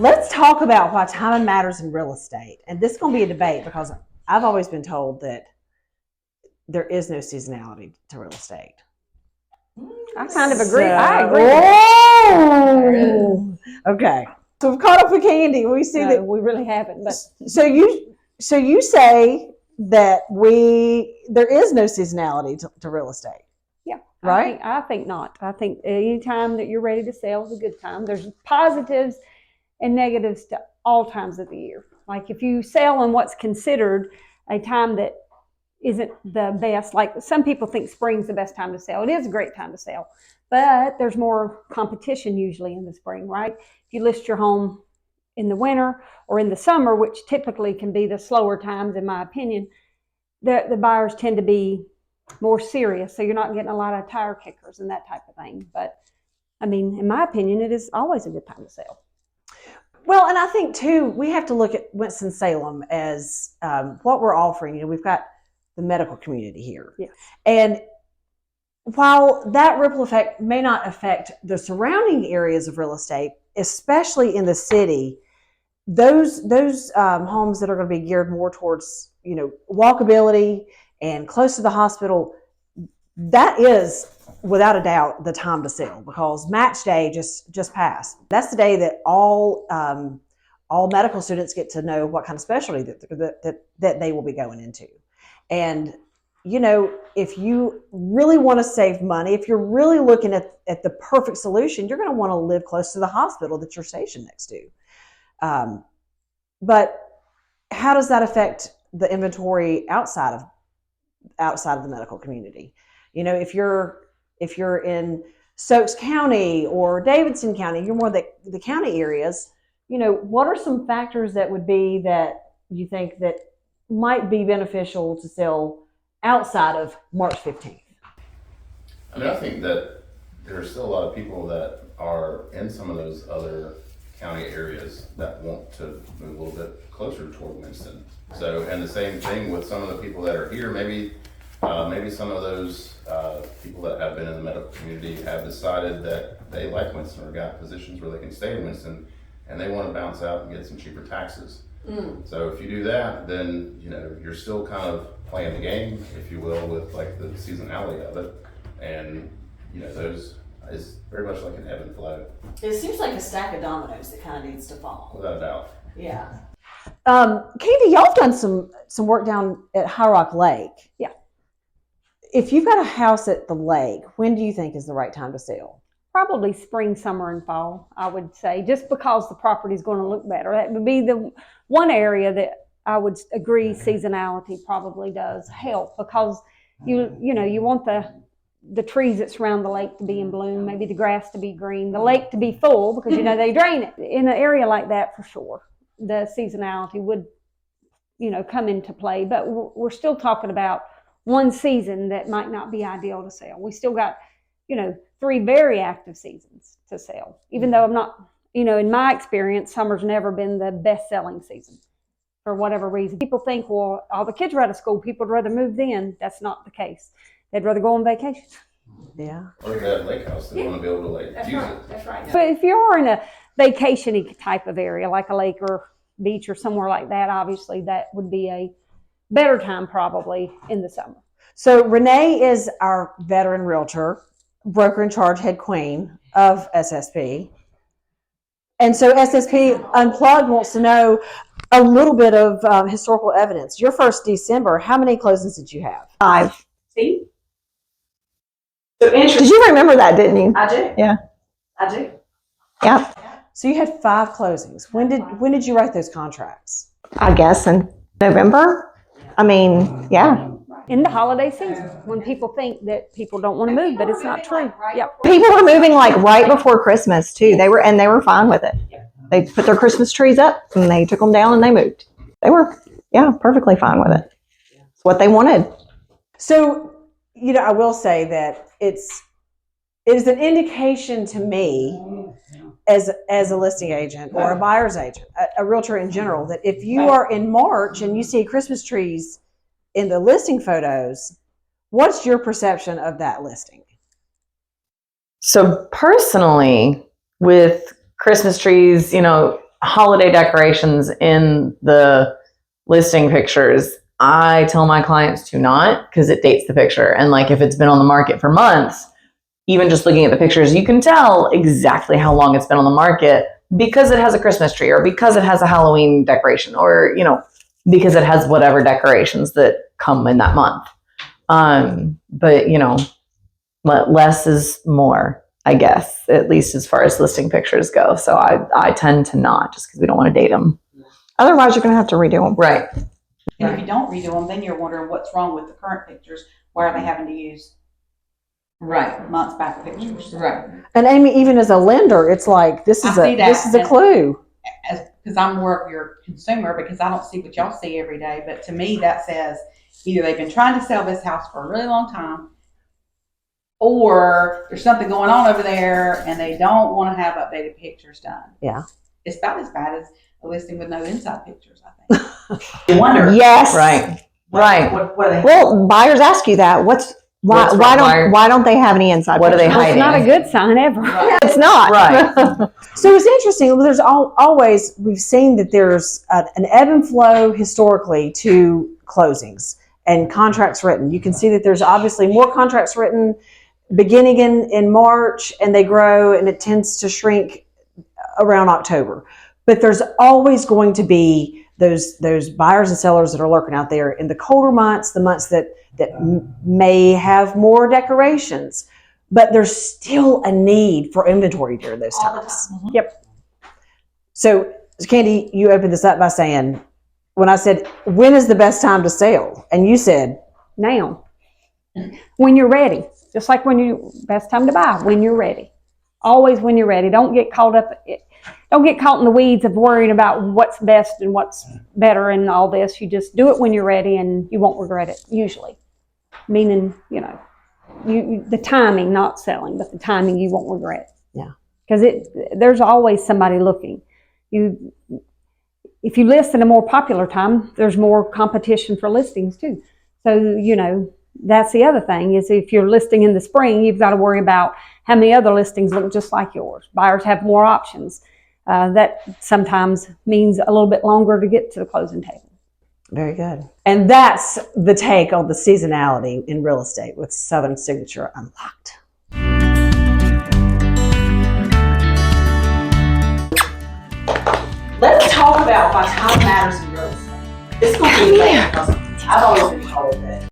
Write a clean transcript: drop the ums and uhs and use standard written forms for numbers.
let's talk about why timing matters in real estate. And this is going to be a debate because I've always been told that there is no seasonality to real estate. I kind of agree. I agree. Okay. So we've caught up with Candy. We see that we really haven't. But so you say that there is no seasonality to real estate. Yeah. Right? I think not. I think any time that you're ready to sell is a good time. There's positives and negatives to all times of the year. Like if you sell in what's considered a time that isn't the best, like some people think spring's the best time to sell. It is a great time to sell, but there's more competition usually in the spring, right? If you list your home in the winter or in the summer, which typically can be the slower times in my opinion, the buyers tend to be more serious, so you're not getting a lot of tire kickers and that type of thing. But I mean, in my opinion, it is always a good time to sell. Well, and I think too, we have to look at Winston-Salem as what we're offering. You know, we've got the medical community here. Yes. And while that ripple effect may not affect the surrounding areas of real estate, especially in the city, those homes that are going to be geared more towards, you know, walkability and close to the hospital, that is without a doubt the time to sell, because match day just passed. That's the day that all medical students get to know what kind of specialty that they will be going into. And, you know, if you really want to save money, if you're really looking at the perfect solution, you're going to want to live close to the hospital that you're stationed next to. But how does that affect the inventory outside of the medical community? You know, if you're in Stokes County or Davidson County, you're more the county areas, you know, what are some factors that would be that you think that might be beneficial to sell outside of March 15th? I mean, I think that there are still a lot of people that are in some of those other county areas that want to move a little bit closer toward Winston. So, and the same thing with some of the people that are here, maybe some of those people that have been in the medical community have decided that they like Winston or got positions where they can stay in Winston and they want to bounce out and get some cheaper taxes. So if you do that, then, you know, you're still kind of playing the game, if you will, with like the seasonality of it. And, you know, those is very much like an ebb and flow. It seems like a stack of dominoes that kind of needs to fall. Without a doubt. Yeah. Candy, y'all have done some work down at High Rock Lake. Yeah. If you've got a house at the lake, when do you think is the right time to sell? Probably spring, summer, and fall, I would say, just because the property is going to look better. That would be the one area that I would agree seasonality probably does help, because you want the trees that surround the lake to be in bloom, maybe the grass to be green, the lake to be full, because you know they drain it. In an area like that, for sure, the seasonality would, you know, come into play. But we're still talking about one season that might not be ideal to sell. We still got, you know, 3 very active seasons to sell, even though I'm not, you know, in my experience, summer's never been the best selling season for whatever reason. People think, well, all the kids are out of school, people would rather move then. That's not the case. They'd rather go on vacation. Yeah. Or that lake house, they want to be able to like use it. That's right. But if you're in a vacation-y type of area, like a lake or beach or somewhere like that, obviously that would be a better time probably in the summer. So Renee is our veteran realtor, broker in charge, head queen of SSP. And so SSP Unplugged wants to know a little bit of historical evidence. Your first December, how many closings did you have? 5. See? So interesting. Did you remember that, didn't you? I do. Yeah. I do. Yeah. So you had 5 closings. When did you write those contracts? I guess in November. I mean, yeah. In the holiday season, when people think that people don't want to move, but it's not true. Yep. People were moving like right before Christmas too. They were fine with it. They put their Christmas trees up and they took them down and they moved. They were, perfectly fine with it. It's what they wanted. So, you know, I will say that it is an indication to me as a listing agent or a buyer's agent, a realtor in general, that if you are in March and you see Christmas trees in the listing photos, what's your perception of that listing? So personally, with Christmas trees, holiday decorations in the listing pictures, I tell my clients to not, because it dates the picture. And like if it's been on the market for months, even just looking at the pictures, you can tell exactly how long it's been on the market because it has a Christmas tree or because it has a Halloween decoration or, because it has whatever decorations that come in that month. But, less is more, I guess, at least as far as listing pictures go. So I tend to not, just because we don't want to date them. Otherwise, you're going to have to redo them. Right. And if you don't redo them, then you're wondering what's wrong with the current pictures. Why are they having to use months back pictures? Right. And Amy, even as a lender, it's like this is a clue. Because I'm more of your consumer, because I don't see what y'all see every day. But to me, that says either they've been trying to sell this house for a really long time, or there's something going on over there and they don't want to have updated pictures done. Yeah. It's about as bad as a listing with no inside pictures, I think. You wonder. Yes. Right. What are they? Well, buyers ask you that. Why don't they have any inside? What are they pictures? hiding? It's not a good sign ever. Right. It's not. Right. So it's interesting. There's always, we've seen that there's an ebb and flow historically to closings and contracts written. You can see that there's obviously more contracts written beginning in March, and they grow, and it tends to shrink around October. But there's always going to be those buyers and sellers that are lurking out there in the colder months, the months that may have more decorations, but there's still a need for inventory during those times. Yep. So, Candy, you opened this up by saying, when I said, when is the best time to sell? And you said, Now, when you're ready, just like best time to buy, when you're ready. Always when you're ready. Don't get caught in the weeds of worrying about what's best and what's better and all this. You just do it when you're ready, and you won't regret it, usually. Meaning, the timing, not selling, but the timing you won't regret. Yeah. Because there's always somebody looking. If you list in a more popular time, there's more competition for listings too. So, that's the other thing is if you're listing in the spring, you've got to worry about how many other listings look just like yours. Buyers have more options. That sometimes means a little bit longer to get to the closing table. very good. And that's the take on the seasonality in real estate with Southern Signature Unlocked. Let's talk about why time matters in real estate. It's going to be late because I've always been told that